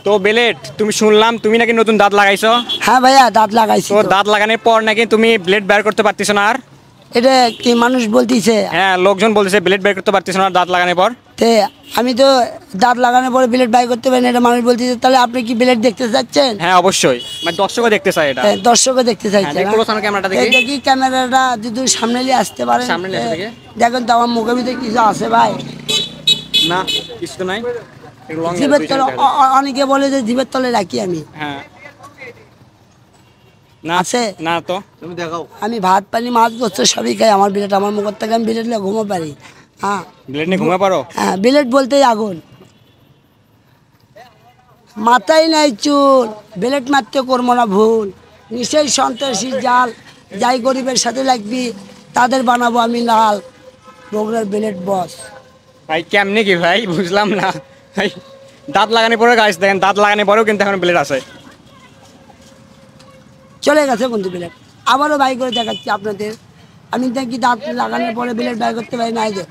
তো ব্লেড তুমি শুনলাম তুমি নাকি নতুন দাঁত লাগাইছো। হ্যাঁ ভাইয়া দাঁত লাগাইছি তো দাঁত লাগানোর পর নাকি তুমি ব্লেড বের করতে পারতেছো না আর। এটা কি মানুষ বলতিছে? হ্যাঁ লোকজন বলতেছে ব্লেড বের করতে পারতেছো না দাঁত লাগানোর পর। তে আমি তো দাঁত লাগানোর পরে ব্লেড বাই করতে পারি না, এটা মানুষ বলতিছে। তাহলে আপনি কি ব্লেড দেখতে চাচ্ছেন? হ্যাঁ অবশ্যই, মানে দর্শকও দেখতে চায় এটা। দর্শকও দেখতে চাইছে। দেখো সামনে ক্যামেরাটা দেখি। দেখি ক্যামেরাটা যদি সামনে নিয়ে আসতে পারেন। সামনে নিয়ে আসো দেখি। দেখেন তো আমার মুখের ভিতরে কিছু আছে ভাই? না কিছু তো নাই। জিভের তলে অনেকে বলে যে জিভের তলে রাখি আমি। হ্যাঁ না আছে না তো তুমি দেখাও। আমি ভাত পানি মাছ গোস্ত সবই খাই। আমার বিলেট আমার মুখের থেকে আমি বিলেট নিয়ে ঘুমো পারি। হ্যাঁ ব্লেড নিয়ে ঘুমা পারো। হ্যাঁ বিলেট বলতেই আগুন। মাথায় নাই চুল, বিলেট মারতে করবো না ভুল। নিশ্চয়ই সন্ত্রাসী জাল, যাই গরিবের সাথে লাগবি তাদের বানাবো আমি লাল। বগুড়ার বিলেট বস। ভাই কেমনে কি ভাই বুঝলাম না ভাই। দাঁত লাগানোর পরে গাছ দেখেন, দাঁত লাগানোর পরেও কিন্তু এখন ব্লেড আছে। চলে গেছে বন্ধু বিলেট। আবারও বাই করে দেখাচ্ছি আপনাদের। আমি দেখি দাঁত লাগানোর পরে বিলেট বাই করতে পারি না। এই যে